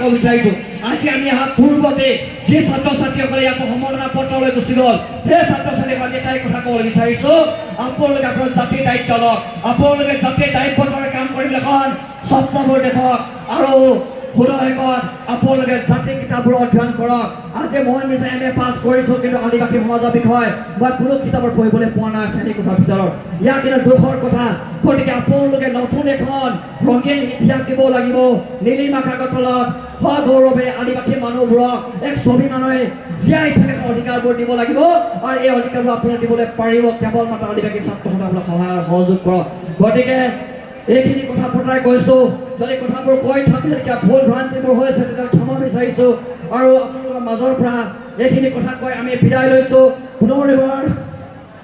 ক'ব বিচাৰিছোঁ আজি আমি অহা পূৰ্বতে যি ছাত্ৰ ছাত্ৰীসকলে ইয়াৰ পৰা সম্বৰ্ধনা পত্ৰলৈ গুচি গ'ল সেই ছাত্ৰ ছাত্ৰীক আজি এটাই কথা ক'ব বিচাৰিছোঁ আপোনালোকে আপোনাৰ জাতিৰ দায়িত্ব লওক আপোনালোকে জাতিৰ দায়িত্বৰে কাম কৰিবলৈ এখন স্বপ্নবোৰ দেখক আৰু সুদশেষত আপোনালোকে জাতি কিতাপবোৰ অধ্যয়ন কৰক আজি মই নিজে MA পাছ কৰিছোঁ কিন্তু আদিবাসী সমাজৰ বিষয়ে মই কোনো কিতাপৰ পঢ়িবলৈ পোৱা নাই শ্ৰেণীকোঠাৰ ভিতৰত ইয়াৰ কিন্তু দুখৰ কথা গতিকে আপোনালোকে নতুন এখন ৰঙীন ইতিহাস দিব লাগিব নীলিমা কাগজৰ তলত সগৌৰৱে আদিবাসী মানুহবোৰক এক স্বাভিমানৰে জীয়াই থকা অধিকাৰবোৰ দিব লাগিব আৰু এই অধিকাৰবোৰ আপোনালোকে দিবলৈ পাৰিব কেৱল মাত্ৰ আদিবাসী ছাত্ৰসকলক সহায় সহযোগ কৰক গতিকে এইখিনি কথা পতাই কৈছোঁ যদি কথাবোৰ কৈ থাকি যদি কিবা ভুল ভ্ৰান্তিবোৰ হৈছে তেতিয়া ক্ষমা বিচাৰিছোঁ আৰু আপোনালোকৰ মাজৰ পৰা এইখিনি কথা কৈ আমি বিদায় লৈছোঁ পুনৰ এবাৰ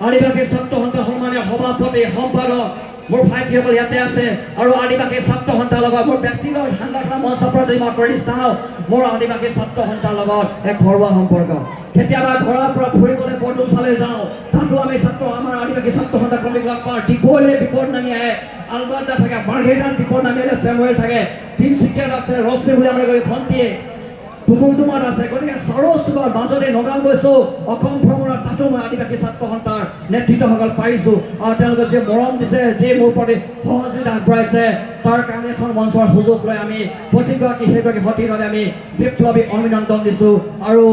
আদিবাসী ছাত্ৰ সন্থা সন্মানীয় সভাপতি সম্পাদক মোৰ ভাইটিসকল ইয়াতে আছে আৰু আদিবাসী ছাত্ৰ সন্থাৰ লগত মোৰ ব্যক্তিগত সাংগঠনিক মঞ্চৰ পৰা যদি মই কৰি চাওঁ মোৰ আদিবাসী ছাত্ৰ সন্থাৰ লগত এক ঘৰুৱা সম্পৰ্ক কেতিয়াবা ঘৰৰ পৰা ফুৰিবলৈ বৰদুমচালৈ যাওঁ তাতো আমি আমাৰ আদিবাসী ছাত্ৰ সন্থা কৰ্মীক লগ পাওঁ ডিগবৈলৈ বিপদ নামি আহে আলবাৰ্টা থাকে মাৰ্ঘেৰিটাত বিপদ নামি আহিলে চেমুৱেল থাকে তিনিচুকীয়াত আছে ৰশ্মি বুলি আমাৰ ভণ্টিয়ে ডুমডুমাত আছে গতিকে চাৰচুকৰ মাজতে নগাঁও গৈছোঁ অসম ভ্ৰমণত তাতো মই আদিবাসী ছাত্ৰ সন্থাৰ নেতৃত্বসকল পাইছোঁ আৰু তেওঁলোকে যি মৰম দিছে যি মোৰ প্ৰতি সহযোগিতা আগবঢ়াইছে তাৰ কাৰণে এখন মঞ্চৰ সুযোগ লৈ আমি প্ৰতিগৰাকী সেইগৰাকী সতীৰ্থলৈ আমি বিপ্লৱী অভিনন্দন দিছোঁ আৰু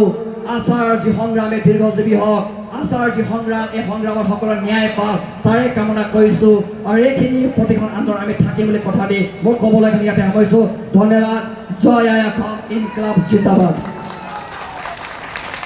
আচাৰ যি সংগ্ৰামে দীৰ্ঘজীৱী হওক আচাৰ যি সংগ্ৰাম এই সংগ্ৰামত সকলোৰে ন্যায় পাওক তাৰে কামনা কৰিছোঁ আৰু এইখিনি প্ৰতিখন আন্দোলন আমি থাকিম বুলি কথা দি মোৰ ক'বলৈখিনি ইয়াতে সামৰিছোঁ ধন্যবাদ জয় আই অসম ইনকলাব জিন্দাবাদ।